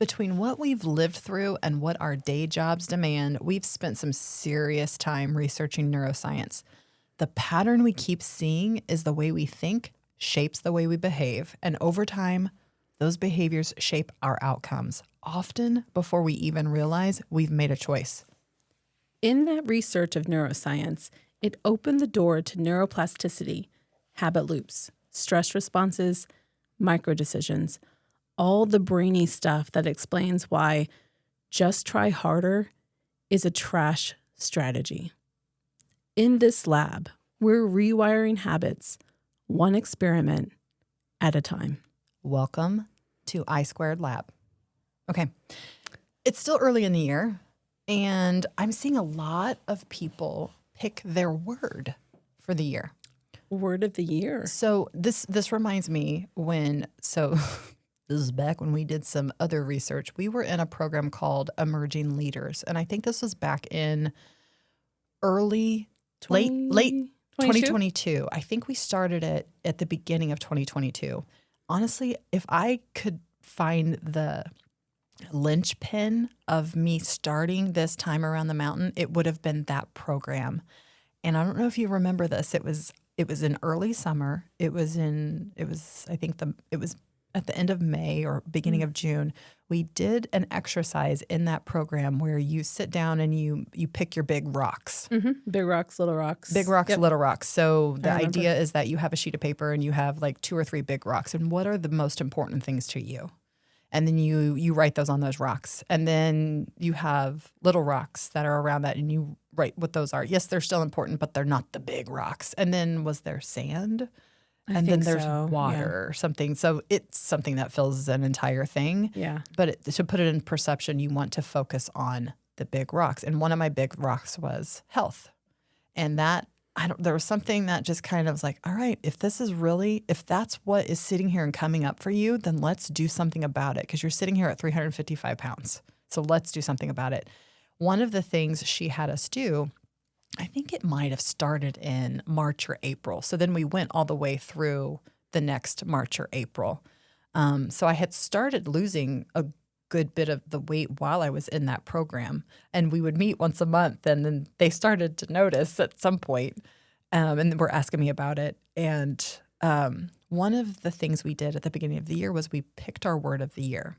Between what we've lived through and what our day jobs demand, we've spent some serious time researching neuroscience. The pattern we keep seeing is the way we think shapes the way we behave. And over time, those behaviors shape our outcomes, often before we even realize we've made a choice. In that research of neuroscience, it opened the door to neuroplasticity, habit loops, stress responses, microdecisions, all the brainy stuff that explains why just try harder is a trash strategy. In this lab, we're rewiring habits, one experiment at a time. Welcome to I Squared Lab. Okay, it's still early in the year, and I'm seeing a lot of people pick their word for the year. Word of the year. So this reminds me this is back when we did some other research. We were in a program called Emerging Leaders, and I think this was back in late 2022. I think we started it at the beginning of 2022. Honestly, if I could find the linchpin of me starting this time around the mountain, it would have been that program. And I don't know if you remember this. It was in early summer. It was at the end of May or beginning of June. We did an exercise in that program where you sit down and you pick your big rocks. Mm-hmm. Big rocks, little rocks. Big rocks, Yep. little rocks. So the idea is that you have a sheet of paper and you have like 2 or 3 big rocks. And what are the most important things to you? And then you write those on those rocks. And then you have little rocks that are around that and you write what those are. Yes, they're still important, but they're not the big rocks. And then was there sand? And then there's water or something. So it's something that fills an entire thing. Yeah. But to put it in perception, you want to focus on the big rocks. And one of my big rocks was health. And there was something that just kind of was like, all right, if that's what is sitting here and coming up for you, then let's do something about it. Because you're sitting here at 355 pounds. So let's do something about it. One of the things she had us do, I think it might have started in March or April. So then we went all the way through the next March or April. So I had started losing a good bit of the weight while I was in that program. And we would meet once a month. And then they started to notice at some point, and were asking me about it. And one of the things we did at the beginning of the year was we picked our word of the year.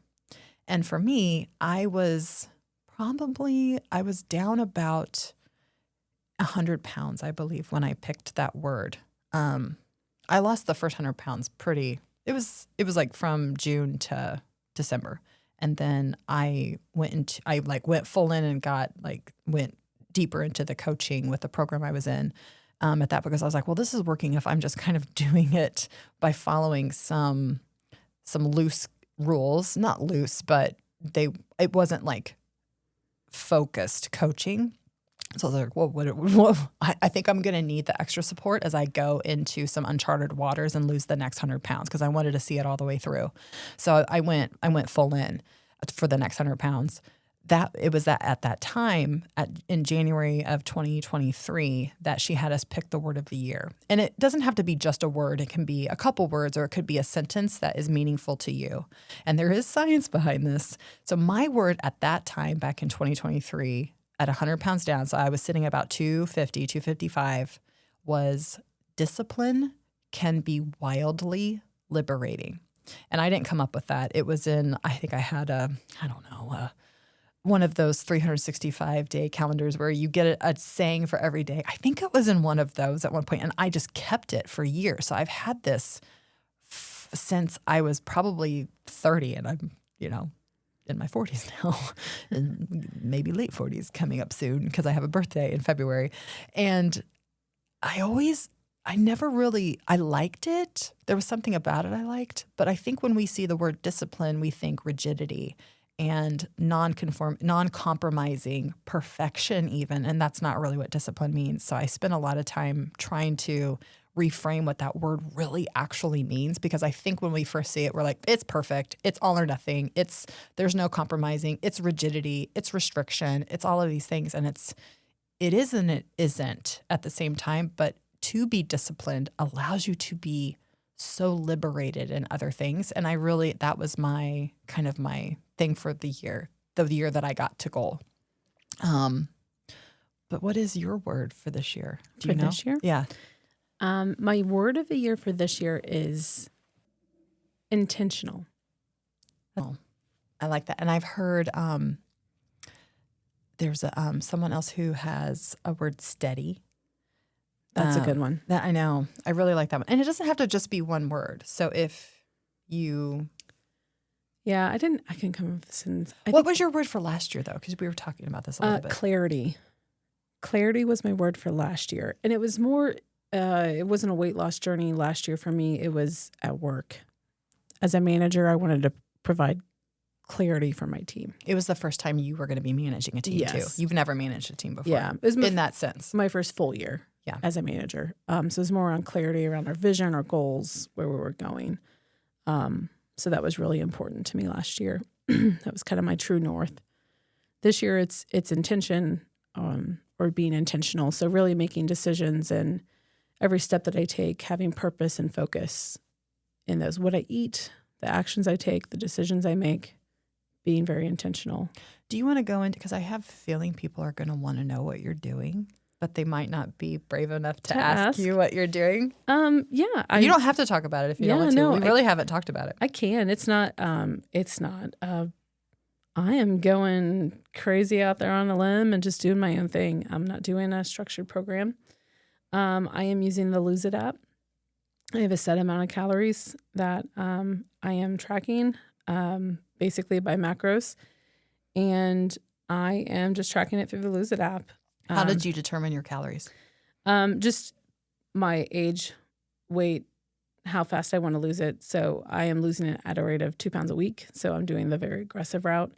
And for me, I was down about 100 pounds, I believe, when I picked that word. I lost the first 100 pounds it was like from June to December. And then I went full in and went deeper into the coaching with the program I was in at that, because I was like, well, this is working if I'm just kind of doing it by following some loose rules, not loose, but it wasn't like focused coaching. So I was like, well, I think I'm going to need the extra support as I go into some uncharted waters and lose the next 100 pounds, because I wanted to see it all the way through. So I went full in for the next 100 pounds. It was at that time in January of 2023 that she had us pick the word of the year. And it doesn't have to be just a word. It can be a couple words, or it could be a sentence that is meaningful to you. And there is science behind this. So my word at that time, back in 2023, at 100 pounds down, so I was sitting about 250, 255, was discipline can be wildly liberating. And I didn't come up with that. It was I think I had one of those 365-day calendars where you get a saying for every day. I think it was in one of those at one point, and I just kept it for years. So I've had this since I was probably 30, and I'm, in my 40s now, and maybe late 40s coming up soon because I have a birthday in February. And I liked it. There was something about it I liked. But I think when we see the word discipline, we think rigidity and non-compromising perfection even. And that's not really what discipline means. So I spent a lot of time trying to reframe what that word really actually means, because I think when we first see it, we're like, it's perfect, it's all or nothing, there's no compromising, it's rigidity, it's restriction, it's all of these things, and it is and it isn't at the same time. But to be disciplined allows you to be so liberated in other things, and that was my thing for the year that I got to goal. But what is your word for this year? Do you know? This year? Yeah. My word of the year for this year is intentional. Oh, I like that. And I've heard there's someone else who has a word steady. That's a good one. That I know. I really like that one. And it doesn't have to just be one word. So if you... Yeah, I couldn't come up with a sentence. What was your word for last year, though? Because we were talking about this a little bit. Clarity. Clarity was my word for last year. And it was more, it wasn't a weight loss journey last year for me. It was at work. As a manager, I wanted to provide clarity for my team. It was the first time you were going to be managing a team, too. You've never managed a team before. Yeah. It was in that sense. My first full year as a manager. So it was more on clarity around our vision, our goals, where we were going. So that was really important to me last year. That was kind of my true north. This year, it's intention or being intentional. So really making decisions and every step that I take, having purpose and focus in those. What I eat, the actions I take, the decisions I make, being very intentional. Do you want to go into, because I have a feeling people are going to want to know what you're doing, but they might not be brave enough to ask you what you're doing. Yeah. You don't have to talk about it if you don't want to. No, we really haven't talked about it. I can. It's not. I am going crazy out there on a limb and just doing my own thing. I'm not doing a structured program. I am using the Lose It app. I have a set amount of calories that I am tracking, basically by macros, and I am just tracking it through the Lose It app. How did you determine your calories? Just my age, weight, how fast I want to lose it. So I am losing it at a rate of 2 pounds a week. So I'm doing the very aggressive route.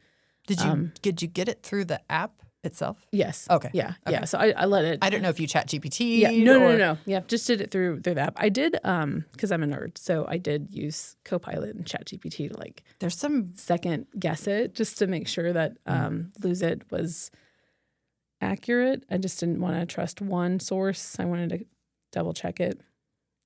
Did you get it through the app itself? Yes. Okay. Yeah. Okay. Yeah. So I let it. I don't know if you chat GPT. Yeah. No. Yeah. Just did it through the app. I did because I'm a nerd. So I did use Copilot and chat GPT to there's some second guess it just to make sure that Lose It was accurate. I just didn't want to trust one source. I wanted to double check it.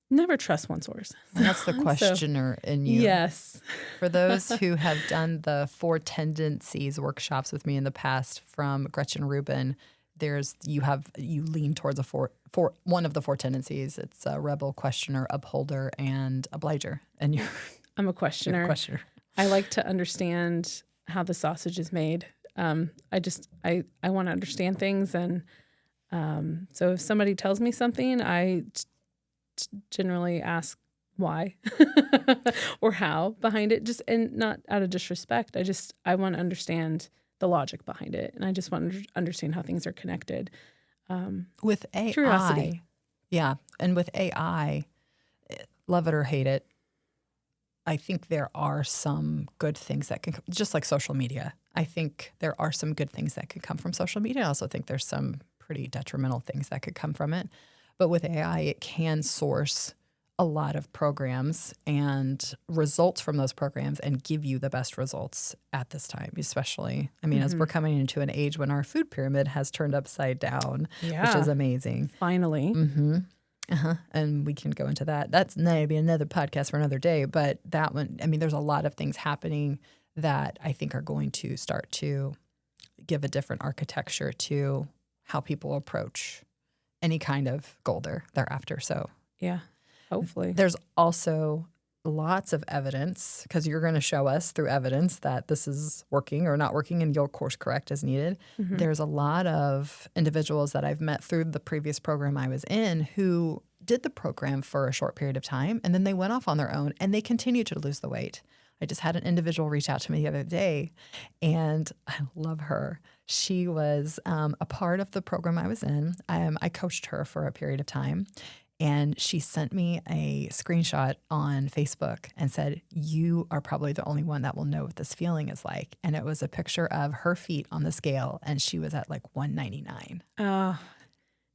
Never trust one source. That's the questioner in you. Yes. For those who have done the 4 tendencies workshops with me in the past from Gretchen Rubin, you lean towards one of the 4 tendencies. It's a rebel, questioner, upholder, and obliger. And I'm a questioner. I like to understand how the sausage is made. I want to understand things, and so if somebody tells me something, I generally ask why or how behind it, just and not out of disrespect. I want to understand the logic behind it, and I just want to understand how things are connected. With AI, curiosity, yeah, and with AI, love it or hate it, I think there are some good things that can, just like social media. I think there are some good things that could come from social media. I also think there's some pretty detrimental things that could come from it. But with AI, it can source a lot of programs and results from those programs and give you the best results at this time, especially, as we're coming into an age when our food pyramid has turned upside down, which is amazing. Finally. Mm-hmm. And we can go into that. That's maybe another podcast for another day. But that one, there's a lot of things happening that I think are going to start to give a different architecture to how people approach any kind of goal thereafter. So yeah, hopefully. There's also lots of evidence, because you're going to show us through evidence that this is working or not working, and you'll course correct as needed. Mm-hmm. There's a lot of individuals that I've met through the previous program I was in who did the program for a short period of time, and then they went off on their own, and they continued to lose the weight. I just had an individual reach out to me the other day, and I love her. She was a part of the program I was in. I coached her for a period of time, and she sent me a screenshot on Facebook and said, "You are probably the only one that will know what this feeling is like." And it was a picture of her feet on the scale, and she was at 199.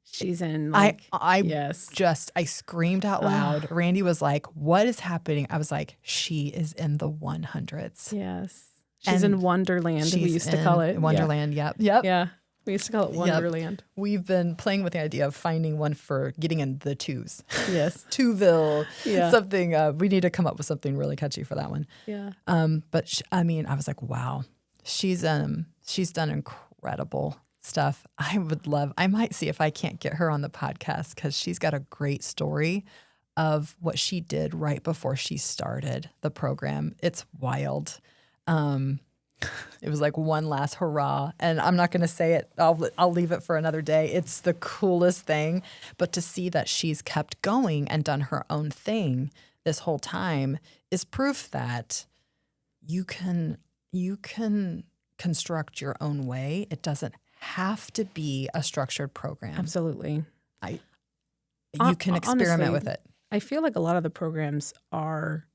She's in yes. I screamed out loud. Randy was like, "What is happening?" I was like, "She is in the 100s." Yes. She's in Wonderland, we used to call it. Wonderland, yep. Yeah. We used to call it Wonderland. We've been playing with the idea of finding one for getting in the twos. Yes. Twouville, Yeah. something. We need to come up with something really catchy for that one. Yeah. But I was like, wow, she's done incredible stuff. I might see if I can't get her on the podcast because she's got a great story of what she did right before she started the program. It's wild. It was like one last hurrah, and I'm not going to say it. I'll leave it for another day. It's the coolest thing, but to see that she's kept going and done her own thing this whole time is proof that you can construct your own way. It doesn't have to be a structured program. Absolutely. You can experiment honestly, with it. I feel like a lot of the programs are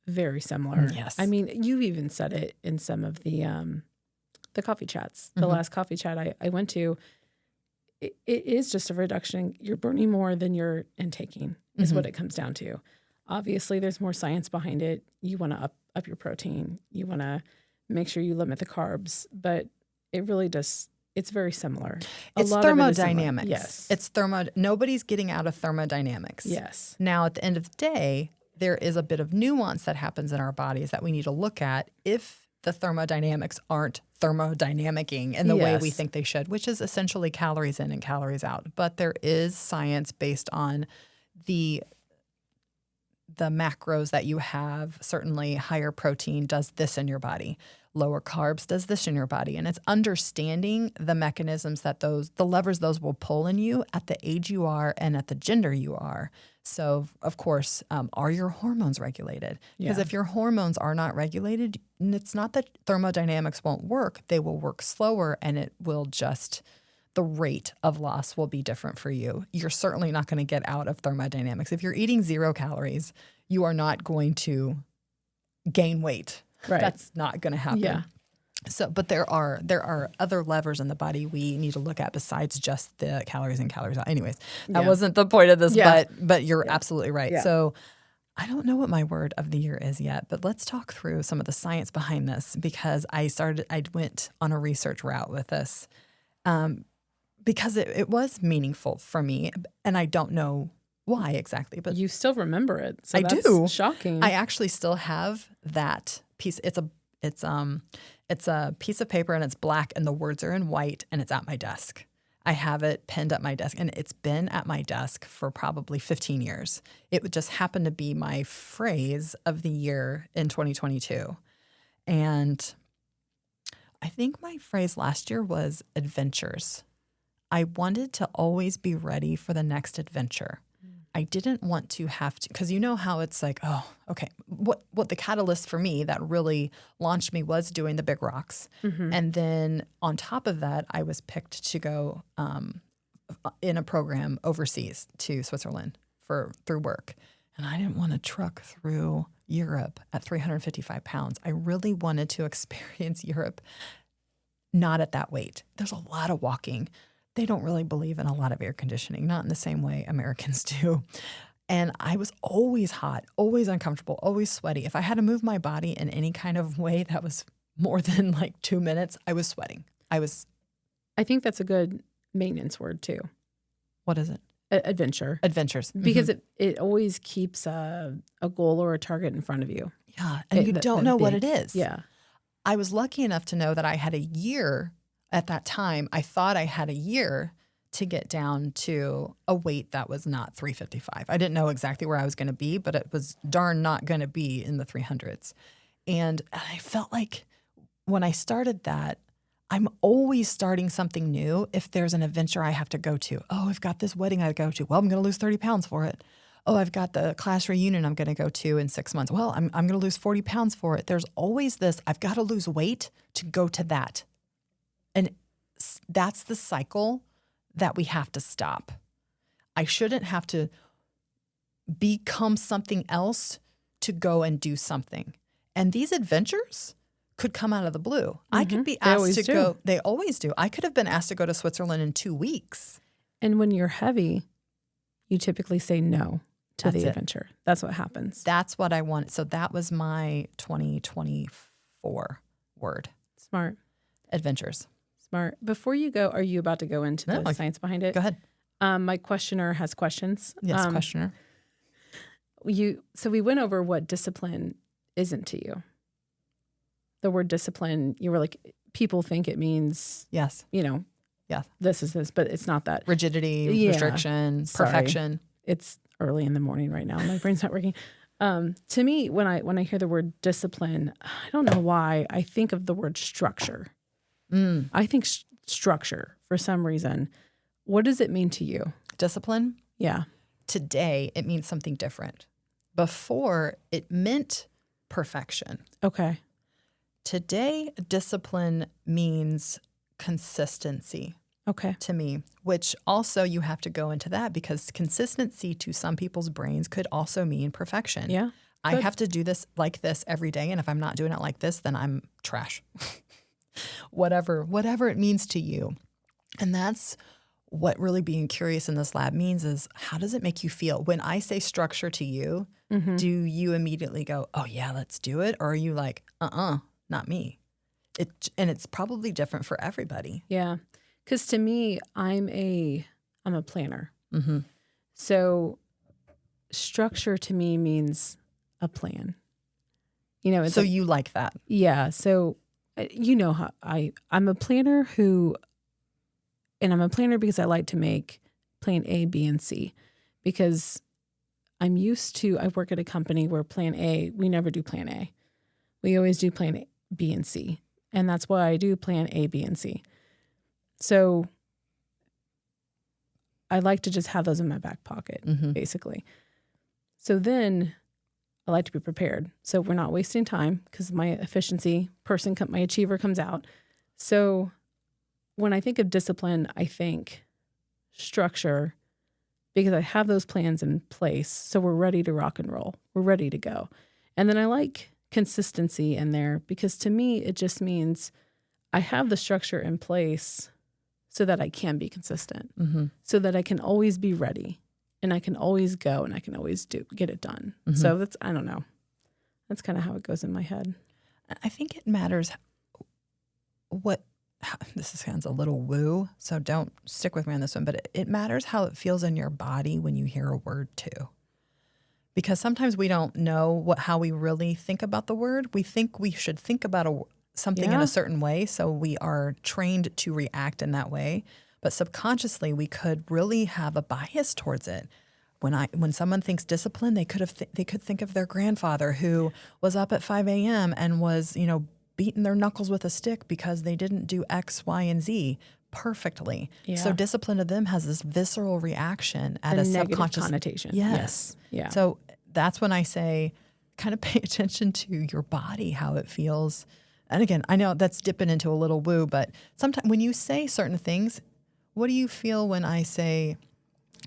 very similar. Yes. I mean, you've even said it in some of the coffee chats. The last coffee chat I went to, it is just a reduction. You're burning more than you're intaking is what it comes down to. Obviously, there's more science behind it. You want to up your protein. You want to make sure you limit the carbs. But it really does. It's very similar. It's thermodynamics. Yes. It's nobody's getting out of thermodynamics. Yes. Now, at the end of the day, there is a bit of nuance that happens in our bodies that we need to look at if the thermodynamics aren't thermodynamicking in the way we think they should, which is essentially calories in and calories out. But there is science based on the macros that you have. Certainly higher protein does this in your body. Lower carbs does this in your body. And it's understanding the mechanisms that the levers those will pull in you at the age you are and at the gender you are. So, of course, are your hormones regulated? Because if your hormones are not regulated, it's not that thermodynamics won't work. They will work slower, and it will just, the rate of loss will be different for you. You're certainly not going to get out of thermodynamics. If you're eating 0 calories, you are not going to gain weight. Right. That's not going to happen. Yeah. So, but there are other levers in the body we need to look at besides just the calories in, calories out. Anyways, that wasn't the point of this, but you're absolutely right. Yeah. So I don't know what my word of the year is yet, but let's talk through some of the science behind this because I went on a research route with this because it was meaningful for me, and I don't know why exactly, but you still remember it. So I that's do. Shocking. I actually still have that piece. It's a piece of paper and it's black and the words are in white and it's at my desk. I have it pinned at my desk and it's been at my desk for probably 15 years. It would just happen to be my phrase of the year in 2022. And I think my phrase last year was adventures. I wanted to always be ready for the next adventure. I didn't want to have to, because you know how it's like, oh, okay, what the catalyst for me that really launched me was doing the big rocks. And then on top of that, I was picked to go in a program overseas to Switzerland through work. And I didn't want to truck through Europe at 355 pounds. I really wanted to experience Europe not at that weight. There's a lot of walking. They don't really believe in a lot of air conditioning, not in the same way Americans do. And I was always hot, always uncomfortable, always sweaty. If I had to move my body in any kind of way that was more than like 2 minutes, I was sweating. I think that's a good maintenance word too. What is it? Adventure. Adventures. Because it always keeps a goal or a target in front of you. Yeah. And you don't know what it is. Yeah. I was lucky enough to know that I had a year at that time. I thought I had a year to get down to a weight that was not 355. I didn't know exactly where I was going to be, but it was darn not going to be in the 300s. And I felt like when I started that, I'm always starting something new if there's an adventure I have to go to. Oh, I've got this wedding I go to. Well, I'm going to lose 30 pounds for it. Oh, I've got the class reunion I'm going to go to in 6 months. Well, I'm going to lose 40 pounds for it. There's always this, I've got to lose weight to go to that. And that's the cycle that we have to stop. I shouldn't have to become something else to go and do something. And these adventures could come out of the blue. I could be asked to go. They always do. I could have been asked to go to Switzerland in 2 weeks. And when you're heavy, you typically say no to the adventure. That's what happens. That's what I wanted. So that was my 2024 word. Smart. Adventures. Smart. Before you go, are you about to go into the science behind it? Go ahead. My questioner has questions. Yes, questioner. So we went over what discipline isn't to you. The word discipline, you were like, people think it means, Yes. this is this, but it's not that. Rigidity, restriction, perfection. It's early in the morning right now. My brain's not working. To me, when I hear the word discipline, I don't know why I think of the word structure. I think structure for some reason. What does it mean to you? Discipline? Yeah. Today, it means something different. Before, it meant perfection. Okay. Today, discipline means consistency. Okay. To me, which also you have to go into that because consistency to some people's brains could also mean perfection. Yeah. I have to do this like this every day. And if I'm not doing it like this, then I'm trash. whatever it means to you. And that's what really being curious in this lab means is how does it make you feel? When I say structure to you, do you immediately go, oh yeah, let's do it? Or are you like, not me? And it's probably different for everybody. Yeah. Because to me, I'm a planner. Mm-hmm. So structure to me means a plan. It's so you like that? Yeah. So how I'm a planner and I'm a planner because I like to make plan A, B, and C because I work at a company where plan A, we never do plan A. We always do plan A, B, and C. And that's why I do plan A, B, and C. So I like to just have those in my back pocket, basically. So then I like to be prepared. So we're not wasting time because my efficiency my achiever comes out. So when I think of discipline, I think structure because I have those plans in place. So we're ready to rock and roll. We're ready to go. And then I like consistency in there because to me, it just means I have the structure in place so that I can be consistent, so that I can always be ready and I can always go and I can always get it done. So I don't know. That's kind of how it goes in my head. I think it matters this sounds a little woo, so don't stick with me on this one, but it matters how it feels in your body when you hear a word too. Because sometimes we don't know how we really think about the word. We think we should think about something in a certain way, so we are trained to react in that way. But subconsciously, we could really have a bias towards it. When someone thinks discipline, they could think of their grandfather who was up at 5 a.m. and was beating their knuckles with a stick because they didn't do X, Y, and Z perfectly. Yeah. So discipline to them has this visceral reaction at a subconscious connotation. Yes. Yeah. So that's when I say, kind of pay attention to your body, how it feels. And again, I know that's dipping into a little woo, but sometimes when you say certain things, what do you feel when I say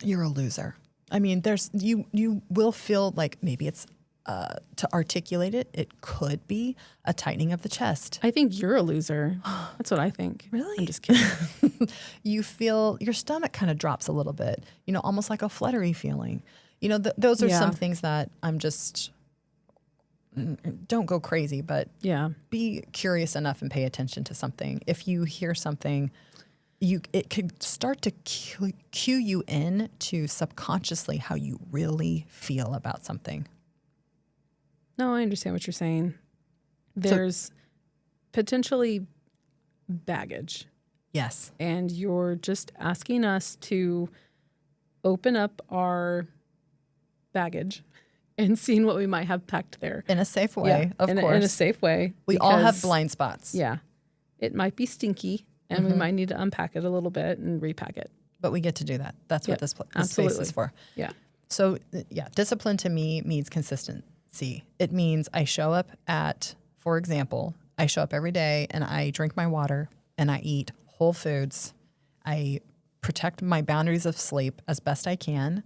you're a loser? I mean, you will feel like maybe it's to articulate it. It could be a tightening of the chest. I think you're a loser. That's what I think. Really? I'm just kidding. You feel your stomach kind of drops a little bit, almost like a fluttery feeling. Those are some things that I'm just, don't go crazy, but be curious enough and pay attention to something. If you hear something, it could start to cue you in to subconsciously how you really feel about something. No, I understand what you're saying. There's potentially baggage. Yes. And you're just asking us to open up our baggage and seeing what we might have packed there. In a safe way, of course. In a safe way. We all have blind spots. Yeah. It might be stinky, and we might need to unpack it a little bit and repack it. But we get to do that. That's what this space is for. Yeah. So, discipline to me means consistency. It means I show up for example, I show up every day and I drink my water and I eat whole foods. I protect my boundaries of sleep as best I can.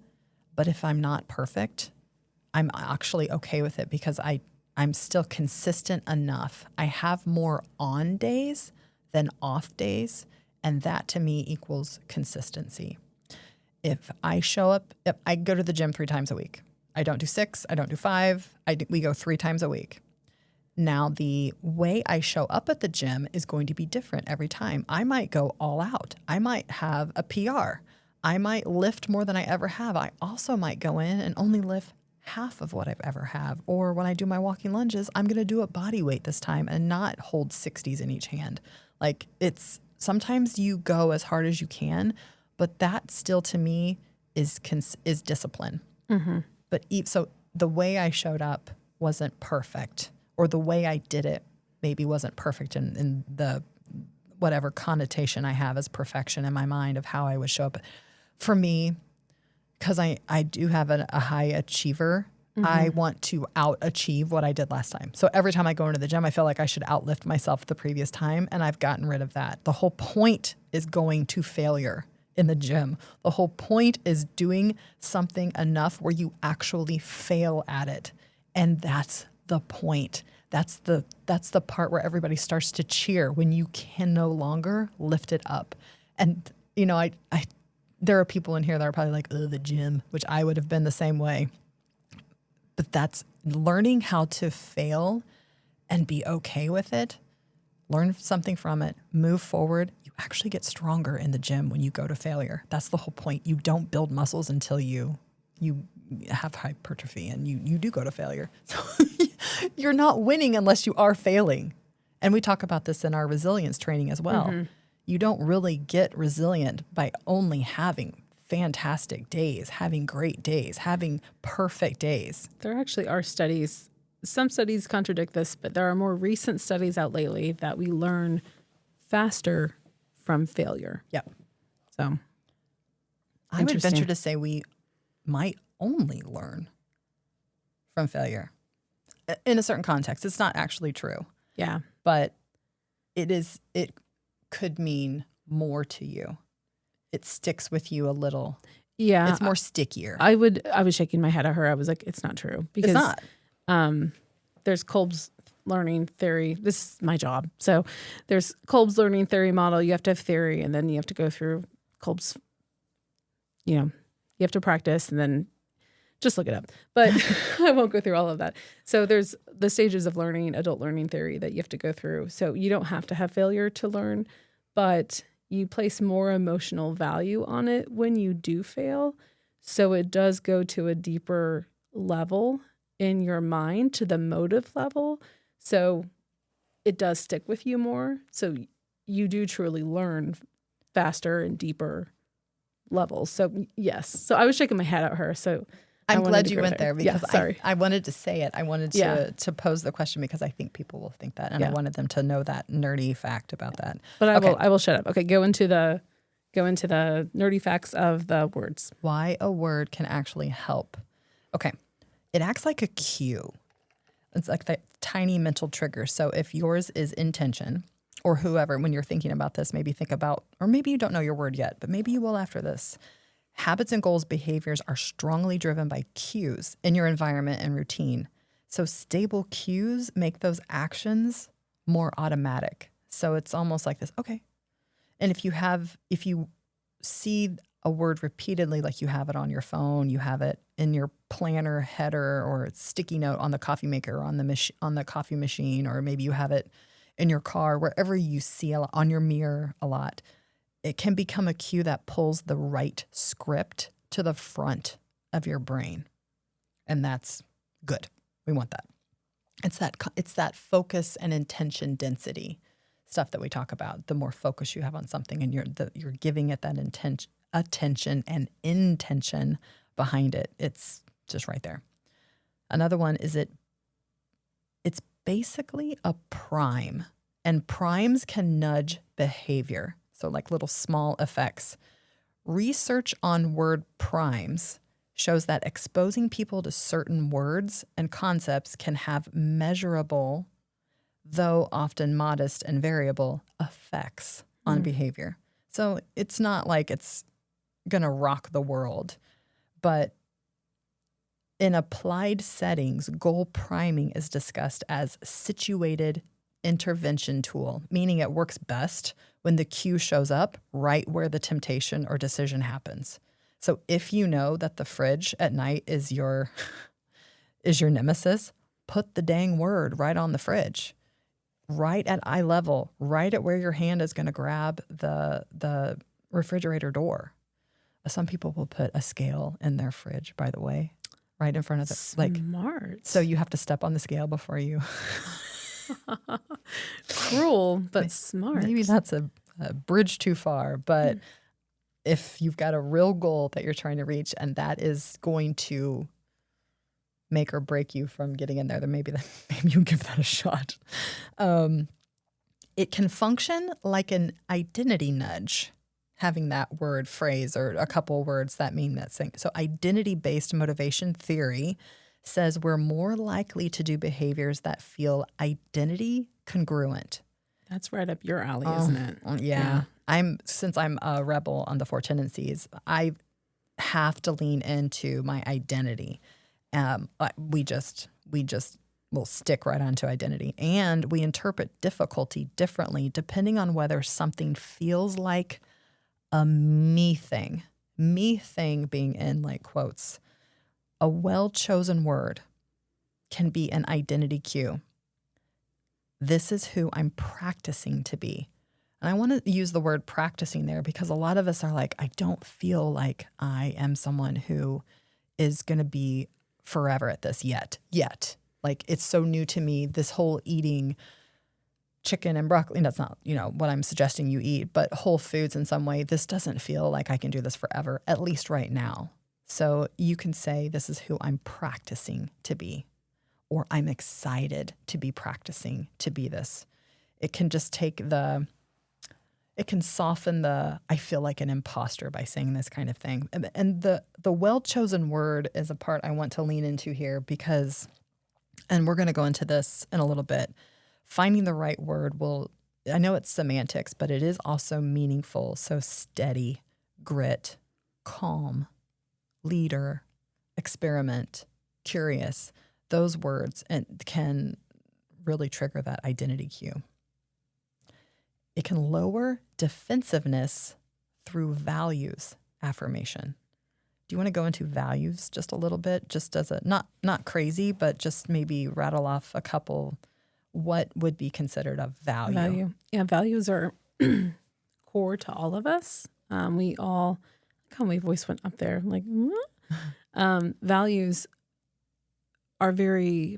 But if I'm not perfect, I'm actually okay with it because I'm still consistent enough. I have more on days than off days. And that to me equals consistency. If I go to the gym 3 times a week. I don't do 6, I don't do 5. We go 3 times a week. Now, the way I show up at the gym is going to be different every time. I might go all out. I might have a PR. I might lift more than I ever have. I also might go in and only lift half of what I've ever have. Or when I do my walking lunges, I'm going to do a body weight this time and not hold 60s in each hand. Like it's sometimes you go as hard as you can, but that still to me is discipline. But so the way I showed up wasn't perfect, or the way I did it maybe wasn't perfect in the whatever connotation I have as perfection in my mind of how I would show up. For me, because I do have a high achiever, I want to out-achieve what I did last time. So every time I go into the gym, I feel like I should outlift myself the previous time, and I've gotten rid of that. The whole point is going to failure in the gym. The whole point is doing something enough where you actually fail at it. And that's the point. That's the part where everybody starts to cheer when you can no longer lift it up. And, you know, I there are people in here that are probably like, oh, the gym, which I would have been the same way. But that's learning how to fail and be okay with it. Learn something from it, move forward. You actually get stronger in the gym when you go to failure. That's the whole point. You don't build muscles until you have hypertrophy and you do go to failure. So you're not winning unless you are failing. And we talk about this in our resilience training as well. You don't really get resilient by only having fantastic days, having great days, having perfect days. There actually are studies. Some studies contradict this, but there are more recent studies out lately that we learn faster from failure. Yep. So I would venture to say we might only learn from failure in a certain context. It's not actually true. Yeah. But it could mean more to you. It sticks with you a little. Yeah. It's more stickier. I was shaking my head at her. I was like, it's not true. Because it's not. There's Kolb's learning theory. This is my job. So there's Kolb's learning theory model. You have to have theory, and then you have to go through Kolb's, you have to practice, and then just look it up. But I won't go through all of that. So there's the stages of learning, adult learning theory that you have to go through. So you don't have to have failure to learn, but you place more emotional value on it when you do fail. So it does go to a deeper level in your mind, to the motive level. So it does stick with you more. So you do truly learn faster and deeper levels. So yes. So I was shaking my head at her. So I'm glad you went there because sorry. I wanted to say it. I wanted to pose the question because I think people will think that, and I wanted them to know that nerdy fact about that. But I will shut up. Okay, go into the nerdy facts of the words. Why a word can actually help. Okay, it acts like a cue. It's like that tiny mental trigger. So if yours is intention, or whoever, when you're thinking about this, maybe think about, or maybe you don't know your word yet, but maybe you will after this. Habits and goals behaviors are strongly driven by cues in your environment and routine. So stable cues make those actions more automatic. So it's almost like this, okay. And if you see a word repeatedly, like you have it on your phone, you have it in your planner header or sticky note on the coffee maker or on the coffee machine, or maybe you have it in your car, wherever you see it, on your mirror a lot, it can become a cue that pulls the right script to the front of your brain. And that's good. We want that. It's that focus and intention density stuff that we talk about. The more focus you have on something and you're giving it that attention and intention behind it, it's just right there. Another one is it's basically a prime, and primes can nudge behavior. So like little small effects. Research on word primes shows that exposing people to certain words and concepts can have measurable, though often modest and variable, effects on behavior. So it's not like it's going to rock the world, but in applied settings, goal priming is discussed as situated intervention tool, meaning it works best when the cue shows up right where the temptation or decision happens. So if you know that the fridge at night is your nemesis, put the dang word right on the fridge, right at eye level, right at where your hand is going to grab the refrigerator door. Some people will put a scale in their fridge, by the way, right in front of the Smart. So you have to step on the scale before you. Cruel, but smart. Maybe that's a bridge too far, but if you've got a real goal that you're trying to reach, and that is going to make or break you from getting in there, then maybe you give that a shot. It can function like an identity nudge, having that word, phrase, or a couple words that mean that thing. So identity-based motivation theory says we're more likely to do behaviors that feel identity congruent. That's right up your alley, isn't it? Yeah. Since I'm a rebel on the 4 tendencies, I have to lean into my identity. We just will stick right onto identity, and we interpret difficulty differently depending on whether something feels like a me thing. Me thing being in like quotes. A well-chosen word can be an identity cue. This is who I'm practicing to be. And I want to use the word practicing there because a lot of us are like, I don't feel like I am someone who is going to be forever at this yet. Like, it's so new to me, this whole eating chicken and broccoli. That's not, what I'm suggesting you eat, but whole foods in some way. This doesn't feel like I can do this forever, at least right now. So you can say, this is who I'm practicing to be, or I'm excited to be practicing to be this. It can just it can soften I feel like an imposter by saying this kind of thing. And the well-chosen word is a part I want to lean into here because, and we're going to go into this in a little bit, finding the right word I know it's semantics, but it is also meaningful. So steady, grit, calm, leader, experiment, curious, those words can really trigger that identity cue. It can lower defensiveness through values affirmation. Do you want to go into values just a little bit, just as not crazy, but just maybe rattle off a couple, what would be considered a value? Yeah, values are core to all of us. We all, my voice went up there, like, values are very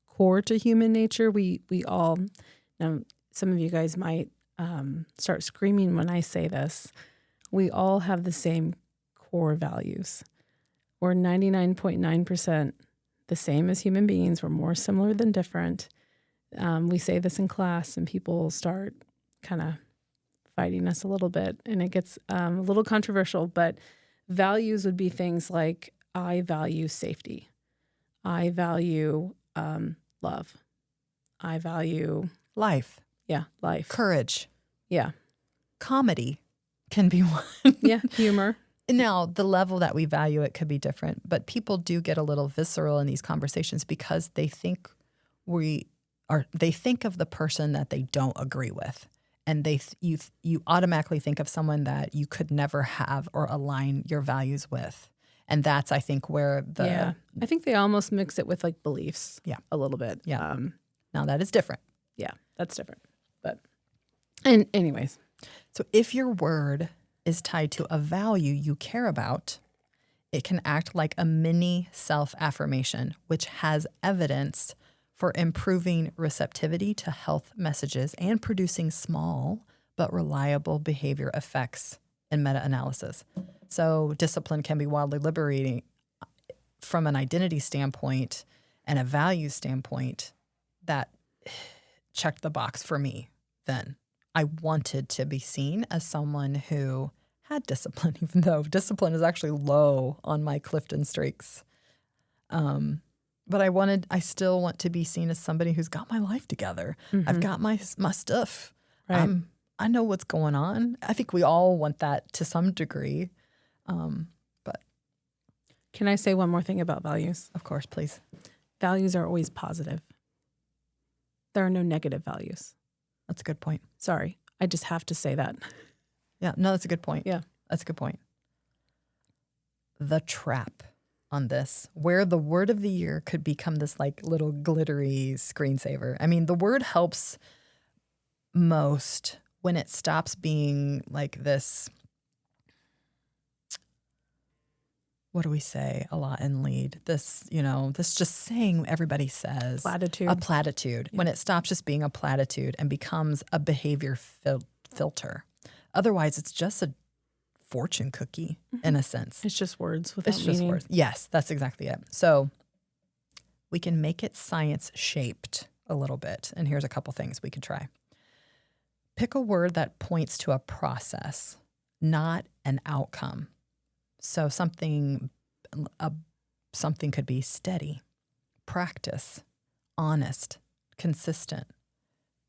core to human nature. We all, now some of you guys might start screaming when I say this. We all have the same core values. We're 99.9% the same as human beings. We're more similar than different. We say this in class and people start kind of fighting us a little bit and it gets a little controversial, but values would be things like I value safety. I value love. I value Life. Yeah, life. Courage. Yeah. Comedy can be one. Yeah, humor. Now, the level that we value it could be different, but people do get a little visceral in these conversations because they think they think of the person that they don't agree with. And you automatically think of someone that you could never have or align your values with. And that's, I think, where I think they almost mix it with like beliefs. Yeah. A little bit. Yeah. Now that is different. Yeah, that's different. And anyways. So if your word is tied to a value you care about, it can act like a mini self-affirmation, which has evidence for improving receptivity to health messages and producing small but reliable behavior effects in meta-analysis. So discipline can be wildly liberating from an identity standpoint and a value standpoint. That checked the box for me then. I wanted to be seen as someone who had discipline, even though discipline is actually low on my Clifton streaks. But I still want to be seen as somebody who's got my life together. Mm-hmm. I've got my stuff. Right. I know what's going on. I think we all want that to some degree. But can I say one more thing about values? Of course, please. Values are always positive. There are no negative values. That's a good point. Sorry, I just have to say that. Yeah, no, that's a good point. Yeah. That's a good point. The trap. on this, where the word of the year could become this like little glittery screensaver. I mean, the word helps most when it stops being like this. What do we say a lot in lead? This, this just saying everybody says. Platitude. A platitude. Yeah. When it stops just being a platitude and becomes a behavior filter. Otherwise, it's just a fortune cookie in a sense. It's just words without It's just meaning. words. Yes, that's exactly it. So we can make it science shaped a little bit. And here's a couple things we could try. Pick a word that points to a process, not an outcome. So something could be steady, practice, honest, consistent,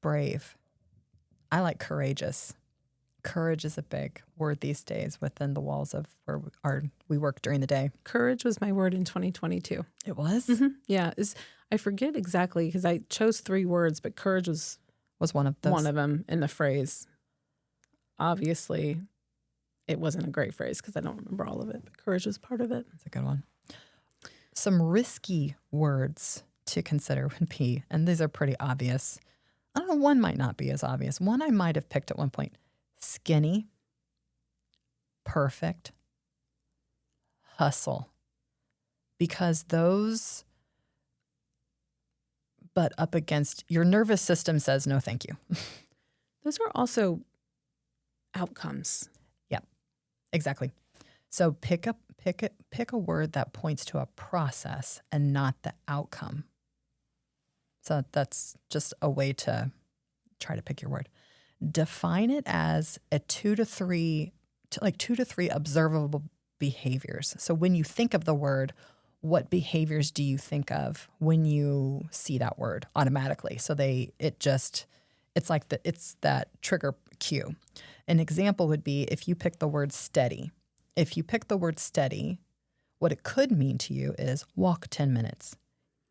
brave. I like courageous. Courage is a big word these days within the walls of where we work during the day. Courage was my word in 2022. It was? Mm-hmm. Yeah. I forget exactly because I chose 3 words, but courage was one of those. One of them in the phrase. Obviously, it wasn't a great phrase because I don't remember all of it, but courage was part of it. That's a good one. Some risky words to consider would be, and these are pretty obvious. I don't know, one might not be as obvious. One I might have picked at one point. Skinny, perfect, hustle. Because those butt up against your nervous system says no thank you. Those are also outcomes. Yep, exactly. So pick a word that points to a process and not the outcome. So that's just a way to try to pick your word. Define it as a 2 to 3 observable behaviors. So when you think of the word, what behaviors do you think of when you see that word automatically? So it's that trigger cue. An example would be if you pick the word steady. If you pick the word steady, what it could mean to you is walk 10 minutes,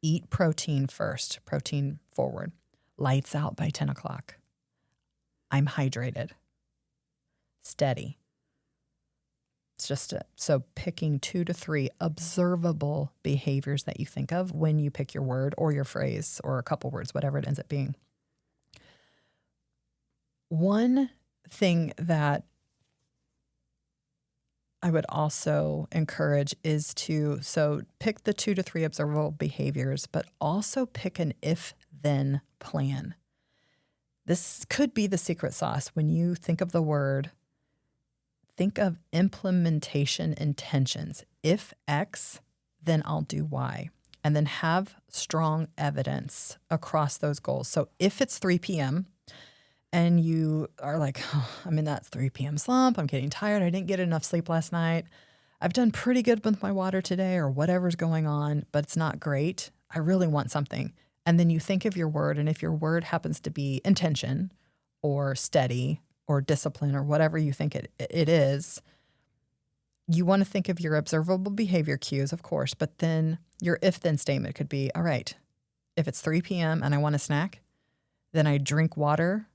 eat protein first, protein forward, lights out by 10 o'clock. I'm hydrated, steady. It's just so picking 2 to 3 observable behaviors that you think of when you pick your word or your phrase or a couple words, whatever it ends up being. One thing that I would also encourage is to pick the 2 to 3 observable behaviors, but also pick an if-then plan. This could be the secret sauce. When you think of the word, think of implementation intentions. If X, then I'll do Y. And then have strong evidence across those goals. So if it's 3 p.m., and you are like, I'm in that 3 p.m. slump, I'm getting tired, I didn't get enough sleep last night, I've done pretty good with my water today or whatever's going on, but it's not great, I really want something. And then you think of your word, and if your word happens to be intention or steady or discipline or whatever you think it is, you want to think of your observable behavior cues, of course, but then your if-then statement could be, all right, if it's 3 p.m. and I want a snack, then I drink water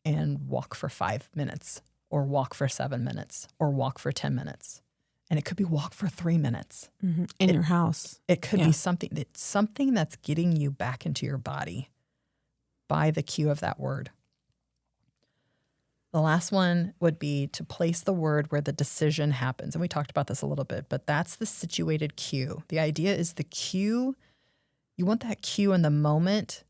and walk for 5 minutes or walk for 7 minutes or walk for 10 minutes. And it could be walk for 3 minutes. Mm-hmm. In your house. It could be something that's getting you back into your body by the cue of that word. The last one would be to place the word where the decision happens. And we talked about this a little bit, but that's the situated cue. The idea is the cue, you want that cue in the moment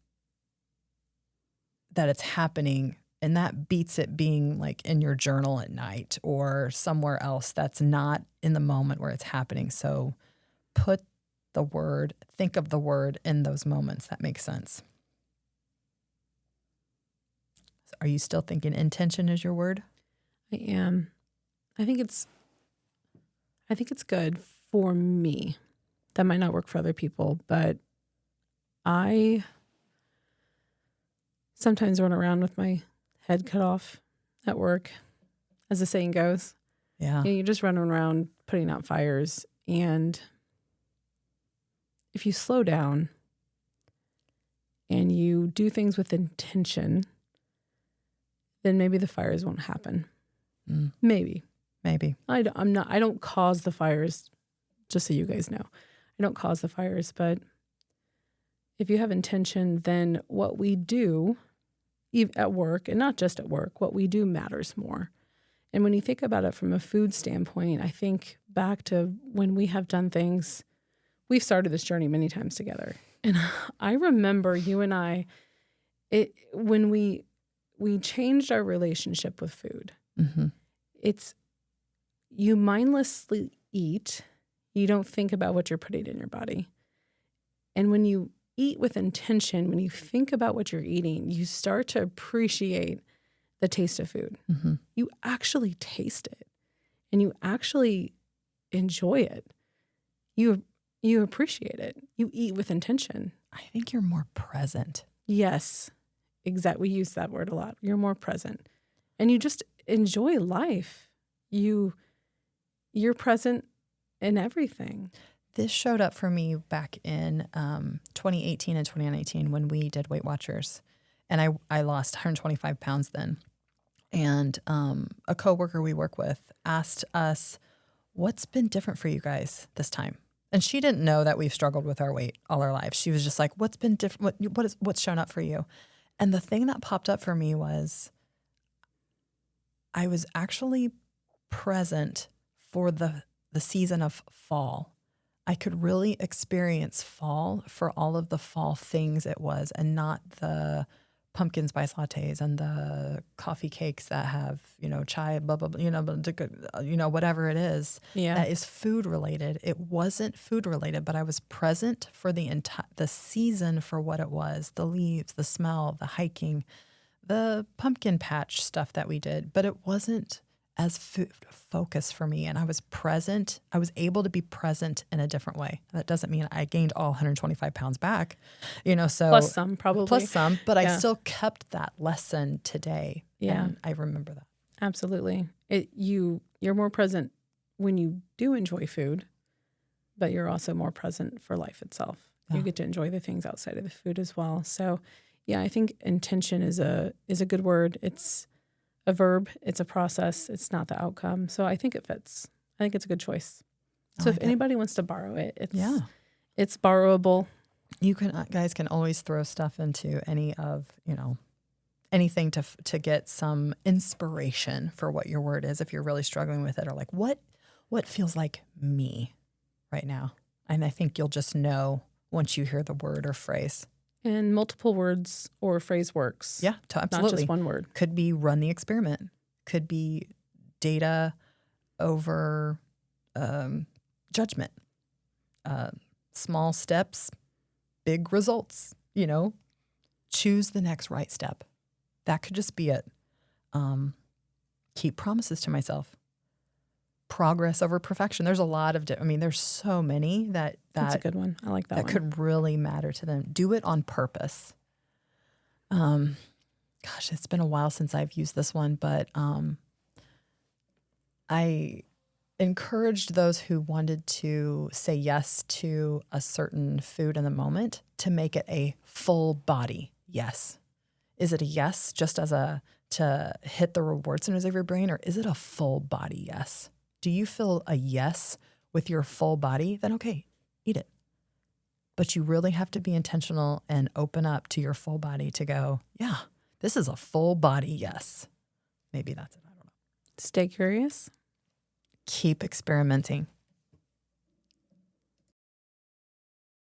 that it's happening. And that beats it being like in your journal at night or somewhere else that's not in the moment where it's happening. So think of the word in those moments. That makes sense. Are you still thinking intention is your word? I am. I think it's good for me. That might not work for other people, but I sometimes run around with my head cut off at work, as the saying goes. Yeah. You're just running around putting out fires. And if you slow down and you do things with intention, then maybe the fires won't happen. Maybe. I I don't cause the fires just so you guys know. I don't cause the fires, but if you have intention, then what we do at work, and not just at work, what we do matters more. And when you think about it from a food standpoint, I think back to when we have done things, we've started this journey many times together. And I remember you and I, when we changed our relationship with food. Mm-hmm. It's you mindlessly eat. You don't think about what you're putting in your body. And when you eat with intention, when you think about what you're eating, you start to appreciate the taste of food. Mm-hmm. You actually taste it and you actually enjoy it. You appreciate it. You eat with intention. I think you're more present. Yes, exactly. We use that word a lot. You're more present and you just enjoy life. You're present in everything. This showed up for me back in 2018 and 2019 when we did Weight Watchers. And I lost 125 pounds then. And a coworker we work with asked us, what's been different for you guys this time? And she didn't know that we've struggled with our weight all our lives. She was just like, what's been different? What's shown up for you? And the thing that popped up for me was I was actually present for the season of fall. I could really experience fall for all of the fall things it was, and not the pumpkin spice lattes and the coffee cakes that have, chai, blah, blah, blah, whatever it is that is food related. It wasn't food related, but I was present for the season for what it was, the leaves, the smell, the hiking, the pumpkin patch stuff that we did, but it wasn't as food focus for me. And I was present. I was able to be present in a different way. That doesn't mean I gained all 125 pounds back, so plus some probably. But I still kept that lesson today. Yeah. And I remember that. Absolutely. You're more present when you do enjoy food, but you're also more present for life itself. You get to enjoy the things outside of the food as well. So yeah, I think intention is a good word. It's a verb. It's a process. It's not the outcome. So I think it fits. I think it's a good choice. So if anybody wants to borrow it, it's borrowable. You guys can always throw stuff into any of, anything to get some inspiration for what your word is. If you're really struggling with it, or like what feels like me right now. And I think you'll just know once you hear the word or phrase. And multiple words or phrase works. Yeah, absolutely. Not just one word. Could be run the experiment. Could be data over judgment. Small steps, big results. Choose the next right step. That could just be it. Keep promises to myself. Progress over perfection. There's a lot of, there's so many that's a good one. I like that one. That could really matter to them. Do it on purpose. Gosh, it's been a while since I've used this one, but I encouraged those who wanted to say yes to a certain food in the moment to make it a full body yes. Is it a yes just to hit the reward centers of your brain, or is it a full body yes? Do you feel a yes with your full body? Then okay, eat it. But you really have to be intentional and open up to your full body to go, yeah, this is a full body yes. Maybe that's it. I don't know. Stay curious. Keep experimenting.